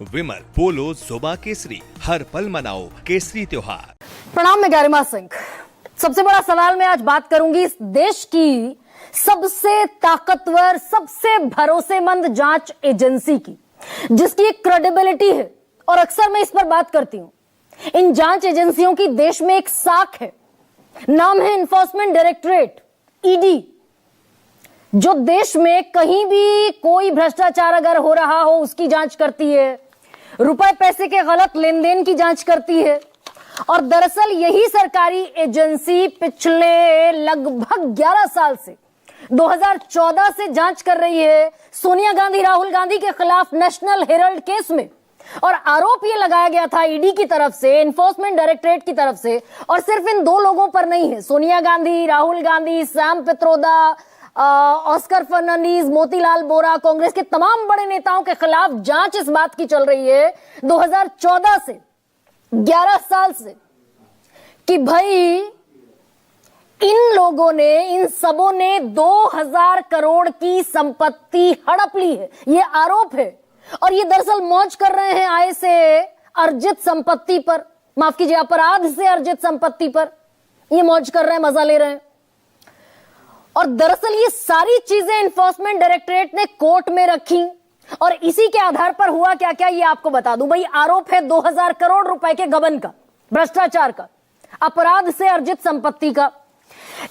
विमल, पोलो, जोबा केसरी, हर पल मनाओ केसरी त्योहार। प्रणाम, मैं गरिमा सिंह। सबसे बड़ा सवाल मैं आज बात करूंगी इस देश की सबसे ताकतवर, सबसे भरोसेमंद जांच एजेंसी की, जिसकी एक क्रेडिबिलिटी है और अक्सर मैं इस पर बात करती हूं। इन जांच एजेंसियों की देश में एक साख है, नाम है एनफोर्समेंट डायरेक्टरेट, ईडी, जो देश में कहीं भी कोई भ्रष्टाचार अगर हो रहा हो उसकी जांच करती है, रुपए पैसे के गलत लेन देन की जांच करती है। और दरअसल यही सरकारी एजेंसी पिछले लगभग 11 साल से 2014 से जांच कर रही है सोनिया गांधी, राहुल गांधी के खिलाफ नेशनल हेराल्ड केस में। और आरोप यह लगाया गया था ईडी की तरफ से, एनफोर्समेंट डायरेक्टरेट की तरफ से, और सिर्फ इन दो लोगों पर नहीं है, सोनिया गांधी, राहुल गांधी, सैम पित्रोदा, ऑस्कर फर्नांडीज, मोतीलाल वोरा, कांग्रेस के तमाम बड़े नेताओं के खिलाफ जांच इस बात की चल रही है 2014 से, 11 साल से, कि भाई इन लोगों ने, इन सबों ने 2000 करोड़ की संपत्ति हड़प ली है। ये आरोप है। और ये दरअसल मौज कर रहे हैं आय से अर्जित संपत्ति पर, माफ कीजिए, अपराध से अर्जित संपत्ति पर ये मौज कर रहे हैं, मजा ले रहे हैं। और दरअसल ये सारी चीजें एनफोर्समेंट डायरेक्टरेट ने कोर्ट में रखी और इसी के आधार पर हुआ क्या क्या ये आपको बता दूं। भाई आरोप है 2000 करोड़ रुपए के गबन का, भ्रष्टाचार का, अपराध से अर्जित संपत्ति का।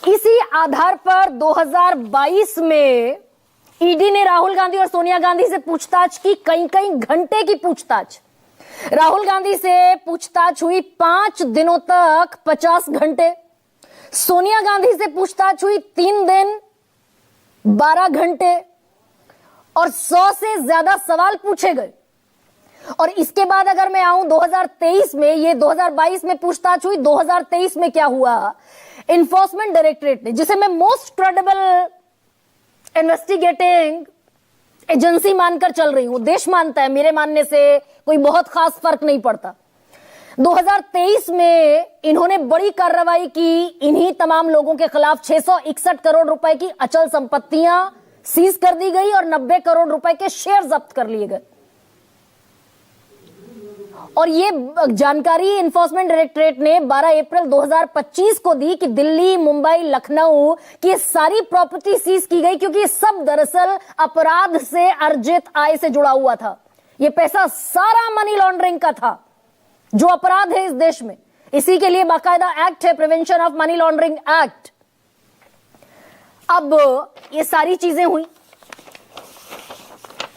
इसी आधार पर 2022 में ईडी ने राहुल गांधी और सोनिया गांधी से पूछताछ की, कई घंटे की पूछताछ। राहुल गांधी से पूछताछ हुई 5 दिनों तक 50 घंटे, सोनिया गांधी से पूछताछ हुई 3 दिन 12 घंटे, और 100 से ज्यादा सवाल पूछे गए। और इसके बाद अगर मैं आऊं 2023 में, ये 2022 में पूछताछ हुई, 2023 में क्या हुआ, एनफोर्समेंट डायरेक्टरेट ने, जिसे मैं मोस्ट क्रेडिबल इन्वेस्टिगेटिंग एजेंसी मानकर चल रही हूं, देश मानता है, मेरे मानने से कोई बहुत खास फर्क नहीं पड़ता, 2023 में इन्होंने बड़ी कार्रवाई की। इन्हीं तमाम लोगों के खिलाफ 661 करोड़ रुपए की अचल संपत्तियां सीज कर दी गई और 90 करोड़ रुपए के शेयर जब्त कर लिए गए। और ये जानकारी एनफोर्समेंट डायरेक्टरेट ने 12 अप्रैल 2025 को दी कि दिल्ली, मुंबई, लखनऊ की सारी प्रॉपर्टी सीज की गई, क्योंकि ये सब दरअसल अपराध से अर्जित आय से जुड़ा हुआ था। ये पैसा सारा मनी लॉन्ड्रिंग का था, जो अपराध है इस देश में। इसी के लिए बाकायदा एक्ट है, prevention of money laundering act. अब ये सारी चीजें हुई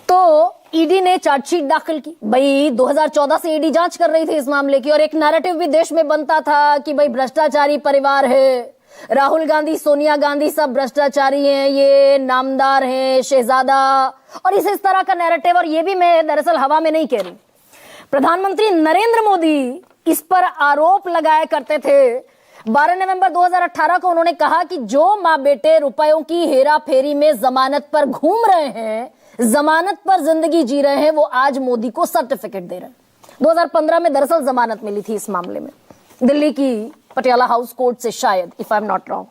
तो ईडी ने चार्जशीट दाखिल की। भाई 2014 से ईडी जांच कर रही थी इस मामले की, और एक नैरेटिव भी देश में बनता था कि भाई भ्रष्टाचारी परिवार है, राहुल गांधी, सोनिया गांधी सब भ्रष्टाचारी हैं, ये नामदार हैं, शहजादा, और इस तरह का नैरेटिव। और ये भी मैं दरअसल हवा में नहीं कह रही, प्रधानमंत्री नरेंद्र मोदी इस पर आरोप लगाया करते थे। 12 नवंबर 2018 को उन्होंने कहा कि जो मां बेटे रुपयों की हेरा फेरी में जमानत पर घूम रहे हैं, जमानत पर जिंदगी जी रहे हैं, वो आज मोदी को सर्टिफिकेट दे रहे हैं। 2015 में दरअसल जमानत मिली थी इस मामले में, दिल्ली की पटियाला हाउस कोर्ट से, शायद, if I am not wrong.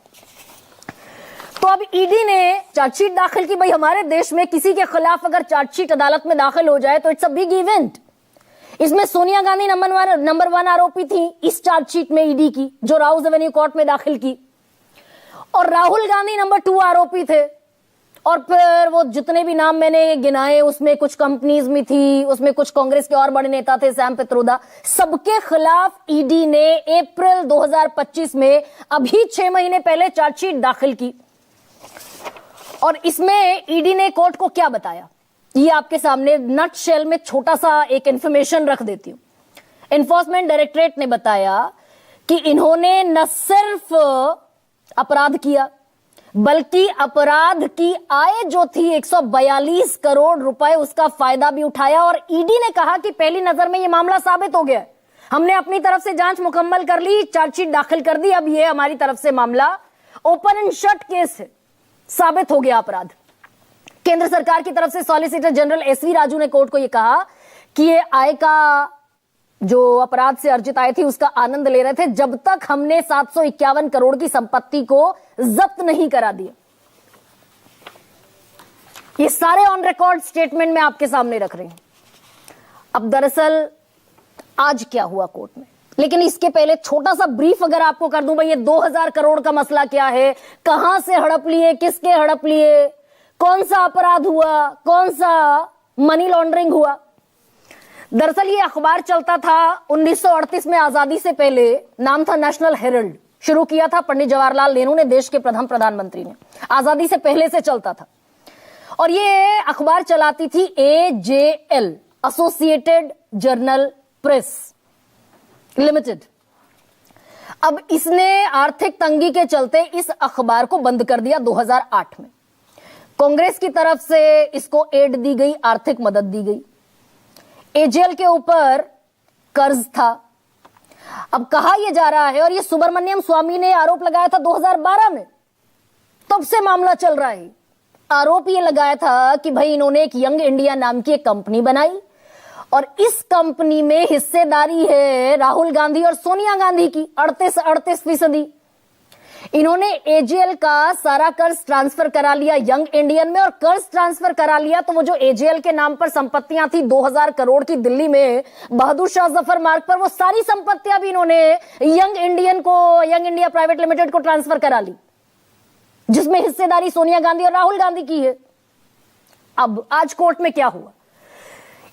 तो अब ईडी ने चार्जशीट दाखिल की। भाई हमारे देश में किसी के खिलाफ अगर चार्जशीट अदालत में दाखिल हो जाए तो इट्स अ बिग इवेंट। इसमें सोनिया गांधी नंबर 1 आरोपी थी इस चार्जशीट में ईडी की, जो राउज एवेन्यू कोर्ट में दाखिल की, और राहुल गांधी नंबर 2 आरोपी थे। और फिर वो जितने भी नाम मैंने गिनाए, उसमें कुछ कंपनीज में थी, उसमें कुछ कांग्रेस के और बड़े नेता थे, सैम पित्रोदा, सबके खिलाफ ईडी ने अप्रैल 2025 में, अभी 6 महीने पहले, चार्जशीट दाखिल की। और इसमें ईडी ने कोर्ट को क्या बताया, ये आपके सामने नट शेल में छोटा सा एक इंफॉर्मेशन रख देती हूं। एनफोर्समेंट डायरेक्टरेट ने बताया कि इन्होंने न सिर्फ अपराध किया, बल्कि अपराध की आय जो थी 142 करोड़ रुपए, उसका फायदा भी उठाया। और ईडी ने कहा कि पहली नजर में यह मामला साबित हो गया, हमने अपनी तरफ से जांच मुकम्मल कर ली, चार्जशीट दाखिल कर दी, अब यह हमारी तरफ से मामला ओपन एंड शट केस है, साबित हो गया अपराध। केंद्र सरकार की तरफ से सॉलिसिटर जनरल एसवी राजू ने कोर्ट को यह कहा कि ये आय का, जो अपराध से अर्जित आय थी, उसका आनंद ले रहे थे जब तक हमने 751 करोड़ की संपत्ति को जब्त नहीं करा दिया। ये सारे ऑन रिकॉर्ड स्टेटमेंट मैं आपके सामने रख रही हूं। अब दरअसल आज क्या हुआ कोर्ट में, लेकिन इसके पहले छोटा सा ब्रीफ अगर आपको कर दूं, भाई ये 2000 करोड़ का मसला क्या है, कहां से हड़प लिए, किसके हड़प लिए, कौन सा अपराध हुआ, कौन सा मनी लॉन्ड्रिंग हुआ। दरअसल ये अखबार चलता था 1938 में, आजादी से पहले। नाम था नेशनल हेरल्ड। शुरू किया था पंडित जवाहरलाल नेहरू ने, देश के प्रथम प्रधानमंत्री ने। आजादी से पहले से चलता था और ये अखबार चलाती थी AJL, associated journal press limited. अब इसने आर्थिक तंगी के चलते इस अखबार को बंद कर दिया 2008 में। कांग्रेस की तरफ से इसको एड दी गई, आर्थिक मदद दी गई। AJL के ऊपर कर्ज था। अब कहा यह जा रहा है, और ये सुब्रमण्यम स्वामी ने आरोप लगाया था 2012 में, तब से मामला चल रहा है। आरोप ये लगाया था कि भाई इन्होंने एक यंग इंडिया नाम की एक कंपनी बनाई और इस कंपनी में हिस्सेदारी है राहुल गांधी और सोनिया गांधी की 38% इन्होंने AJL का सारा कर्ज ट्रांसफर करा लिया यंग इंडियन में, और कर्ज ट्रांसफर करा लिया तो वो जो AJL के नाम पर संपत्तियां थी 2000 करोड़ की दिल्ली में बहादुर शाह जफर मार्ग पर, वो सारी संपत्तियां भी इन्होंने यंग इंडिया प्राइवेट लिमिटेड को ट्रांसफर करा ली, जिसमें हिस्सेदारी सोनिया गांधी और राहुल गांधी की है। अब आज कोर्ट में क्या हुआ,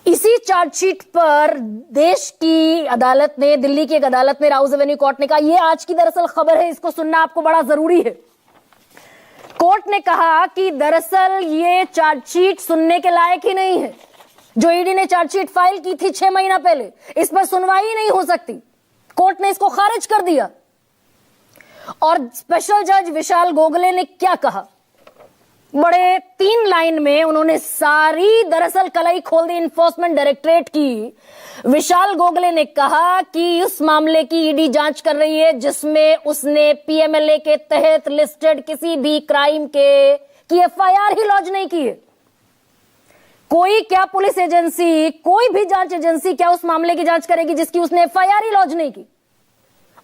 इसी चार्जशीट पर देश की अदालत ने, दिल्ली की एक अदालत ने, राउज एवेन्यू कोर्ट ने कहा, यह आज की दरअसल खबर है, इसको सुनना आपको बड़ा जरूरी है। कोर्ट ने कहा कि दरअसल ये चार्जशीट सुनने के लायक ही नहीं है। जो ईडी ने चार्जशीट फाइल की थी 6 महीना पहले, इस पर सुनवाई नहीं हो सकती। कोर्ट ने इसको खारिज कर दिया। और स्पेशल जज विशाल गोगले ने क्या कहा, बड़े 3 लाइन में उन्होंने सारी दरअसल कलाई खोल दी इन्फोर्समेंट डायरेक्टरेट की। विशाल गोगले ने कहा कि उस मामले की ईडी जांच कर रही है जिसमें उसने PMLA के तहत लिस्टेड किसी भी क्राइम की FIR ही लॉन्च नहीं की है। कोई क्या पुलिस एजेंसी, कोई भी जांच एजेंसी क्या उस मामले की जांच करेगी जिसकी उसने FIR ही लॉन्च नहीं की।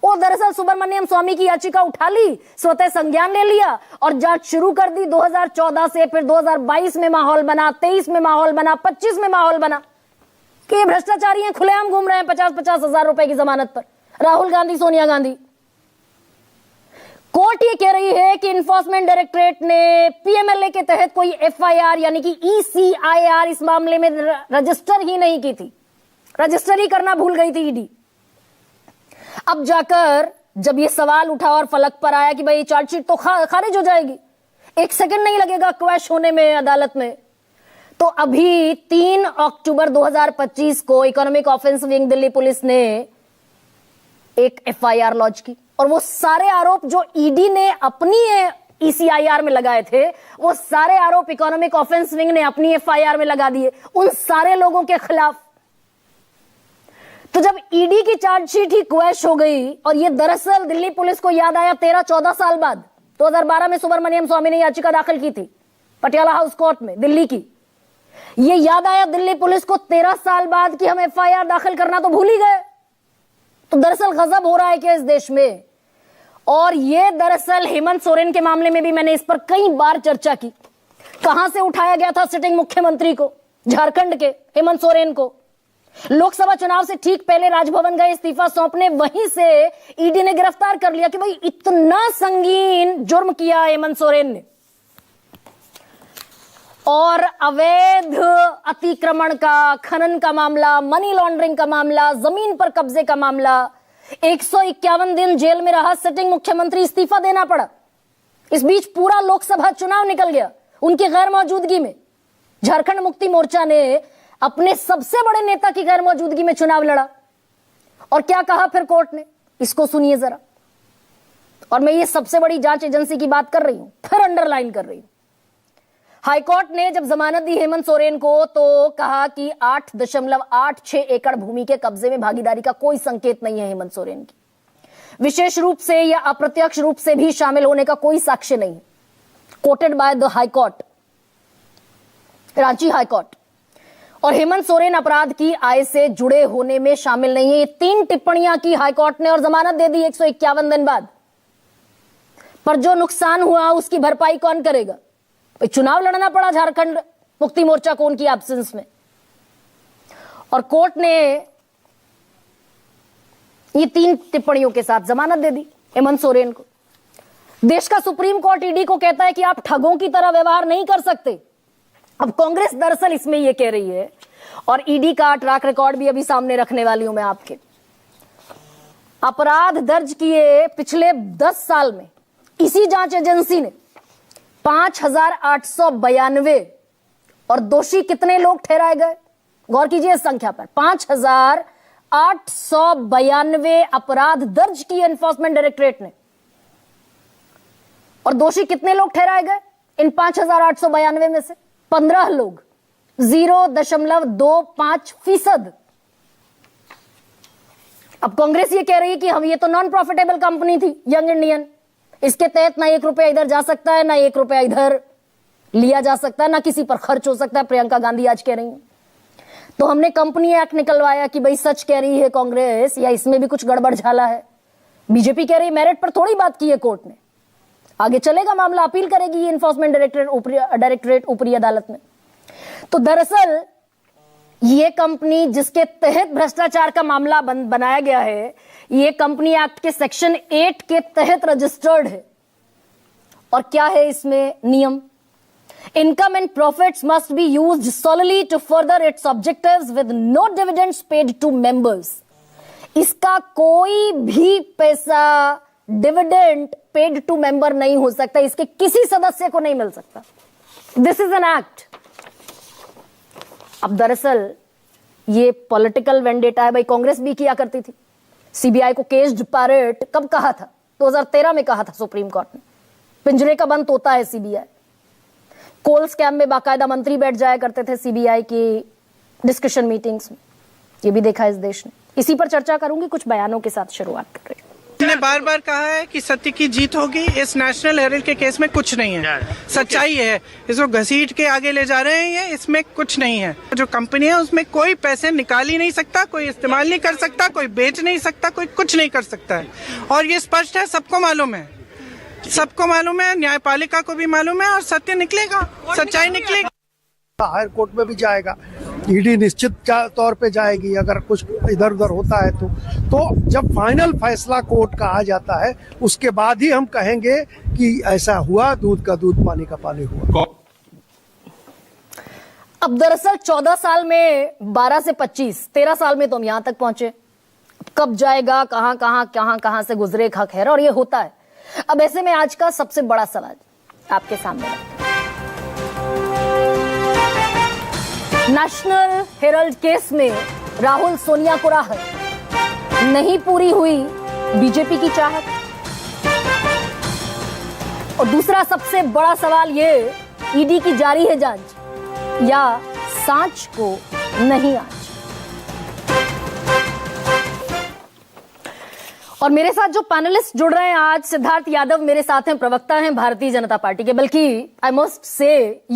वो दरअसल सुब्रमण्यम स्वामी की याचिका उठा ली, स्वतः संज्ञान ले लिया और जांच शुरू कर दी 2014 से। फिर 2022 में माहौल बना, 23 में माहौल बना, 25 में माहौल बना कि ये भ्रष्टाचारी हैं, खुलेआम घूम रहे हैं 50-50 हजार रुपए की जमानत पर, राहुल गांधी, सोनिया गांधी। कोर्ट ये कह रही है कि इन्फोर्समेंट डायरेक्टरेट ने PMLA के तहत कोई FIR यानी कि ECIR इस मामले में रजिस्टर ही नहीं की थी, रजिस्टर ही करना भूल गई थी ईडी। अब जाकर जब ये सवाल उठा और फलक पर आया कि भाई चार्जशीट तो खारिज हो जाएगी, 1 सेकंड नहीं लगेगा क्वैश होने में अदालत में, तो अभी 3 अक्टूबर 2025 को economic offence wing Delhi police ने एक FIR लॉन्च की। और वो सारे आरोप जो ईडी ने अपनी ECIR में लगाए थे, वो सारे आरोप इकोनॉमिक ऑफेंस विंग ने अपनी FIR में लगा दिए उन सारे लोगों के खिलाफ। तो जब ईडी की चार्जशीट ही क्वैश हो गई, और ये दरअसल दिल्ली पुलिस को याद आया 13-14 साल बाद, 2012 में सुब्रमण्यम स्वामी ने याचिका दाखिल की थी पटियाला हाउस कोर्ट में दिल्ली की। ये याद आया दिल्ली पुलिस को 13 साल बाद कि हम FIR दाखिल करना तो भूल ही गए। तो दरअसल गजब हो रहा है क्या इस देश में। और ये दरअसल हेमंत सोरेन के मामले में भी मैंने इस पर कई बार चर्चा की। कहां से उठाया गया था सिटिंग मुख्यमंत्री को, झारखंड के हेमंत सोरेन को, लोकसभा चुनाव से ठीक पहले राजभवन गए इस्तीफा सौंपने, वहीं से ईडी ने गिरफ्तार कर लिया कि भाई इतना संगीन जुर्म किया हेमंत सोरेन ने। और अवैध अतिक्रमण का, खनन का मामला, मनी लॉन्ड्रिंग का मामला, जमीन पर कब्जे का मामला, 151 दिन जेल में रहा सिटिंग मुख्यमंत्री, इस्तीफा देना पड़ा। इस बीच पूरा लोकसभा चुनाव निकल गया उनकी गैर मौजूदगी में। झारखंड मुक्ति मोर्चा ने अपने सबसे बड़े नेता की गैर मौजूदगी में चुनाव लड़ा। और क्या कहा फिर कोर्ट ने, इसको सुनिए जरा। और मैं ये सबसे बड़ी जांच एजेंसी की बात कर रही हूं, फिर अंडरलाइन कर रही हूं। हाईकोर्ट ने जब जमानत दी हेमंत सोरेन को, तो कहा कि 8.86 एकड़ भूमि के कब्जे में भागीदारी का कोई संकेत नहीं है हेमंत सोरेन की। विशेष रूप से या अप्रत्यक्ष रूप से भी शामिल होने का कोई साक्ष्य नहीं। Coated by the high court, Ranchi high court. और हेमंत सोरेन अपराध की आय से जुड़े होने में शामिल नहीं है। ये 3 टिप्पणियां की हाईकोर्ट ने और जमानत दे दी 151 दिन बाद। पर जो नुकसान हुआ उसकी भरपाई कौन करेगा? चुनाव लड़ना पड़ा झारखंड मुक्ति मोर्चा को उनकी एब्सेंस में। और कोर्ट ने ये 3 टिप्पणियों के साथ जमानत दे दी हेमंत सोरेन को। देश का सुप्रीम कोर्ट ईडी को कहता है कि आप ठगों की तरह व्यवहार नहीं कर सकते। अब कांग्रेस दरअसल इसमें यह कह रही है, और ईडी का ट्रैक रिकॉर्ड भी अभी सामने रखने वाली हूं मैं आपके, अपराध दर्ज किए पिछले 10 साल में इसी जांच एजेंसी ने 5892 और दोषी कितने लोग ठहराए गए? गौर कीजिए इस संख्या पर, 5892 अपराध दर्ज किए एनफोर्समेंट डायरेक्टरेट ने, और दोषी कितने लोग ठहराए गए? इन 5892 में से 15 लोग, 0.25%। अब कांग्रेस ये कह रही है कि हम, ये तो नॉन प्रॉफिटेबल कंपनी थी यंग इंडियन, इसके तहत ना 1 रुपया इधर जा सकता है, ना 1 रुपया इधर लिया जा सकता है, ना किसी पर खर्च हो सकता है। प्रियंका गांधी आज कह रही हैं, तो हमने कंपनी एक्ट निकलवाया कि भाई सच कह रही है कांग्रेस या इसमें भी कुछ गड़बड़ झाला है। बीजेपी कह रही है मेरिट पर थोड़ी बात की है कोर्ट ने, आगे चलेगा मामला, अपील करेगी एनफोर्समेंट डायरेक्टरेट ऊपरी अदालत में। तो दरअसल ये कंपनी जिसके तहत भ्रष्टाचार का मामला बनाया गया है, ये कंपनी एक्ट के सेक्शन 8 के तहत रजिस्टर्ड है। और क्या है इसमें नियम? Income and profits must be used solely to further its objectives with no dividends paid to members. इसका कोई भी पैसा डिविडेंड पेड टू मेंबर नहीं हो सकता, इसके किसी सदस्य को नहीं मिल सकता। This is an act. अब दरअसल ये पॉलिटिकल वेंडेटा है भाई, कांग्रेस भी किया करती थी। सीबीआई को केस्ड पैरेट कब कहा था? 2013 में कहा था सुप्रीम कोर्ट ने, पिंजरे का बंद तोता है सीबीआई। कोल स्कैम में बाकायदा मंत्री बैठ जाया करते थे सीबीआई की डिस्कशन मीटिंग्स में, ये भी देखा इस देश ने। इसी पर चर्चा करूंगी, कुछ बयानों के साथ शुरुआत कर रही हूं। ने बार बार कहा है कि सत्य की जीत होगी। इस नेशनल हेराल्ड के केस में कुछ नहीं है, सच्चाई है। इसको घसीट के आगे ले जा रहे हैं, इसमें कुछ नहीं है। जो कंपनी है उसमें कोई पैसे निकाल ही नहीं सकता, कोई इस्तेमाल नहीं कर सकता, कोई बेच नहीं सकता, कोई कुछ नहीं कर सकता है। और ये स्पष्ट है, सबको मालूम है, सबको मालूम है, न्यायपालिका को भी मालूम है, और सत्य निकलेगा, सच्चाई निकलेगी। हायर कोर्ट में भी जाएगा, ईडी निश्चित तौर पे जाएगी अगर कुछ इधर उधर होता है तो जब फाइनल फैसला कोर्ट का आ जाता है उसके बाद ही हम कहेंगे कि ऐसा हुआ, दूध का दूध पानी का पानी हुआ। अब दरअसल 14 साल में 12 से 25, 13 साल में तो हम यहां तक पहुंचे। कब जाएगा, कहां से गुजरे खैर, और ये होता है। अब ऐसे में आज का सबसे बड़ा सवाल आपके सामने है। नेशनल हेराल्ड केस में राहुल सोनिया को राहत, नहीं पूरी हुई बीजेपी की चाहत। और दूसरा सबसे बड़ा सवाल ये, ईडी की जारी है जांच या सांच को नहीं आज। और मेरे साथ जो पैनलिस्ट जुड़ रहे हैं आज, सिद्धार्थ यादव मेरे साथ हैं, प्रवक्ता हैं भारतीय जनता पार्टी के, बल्कि आई मस्ट से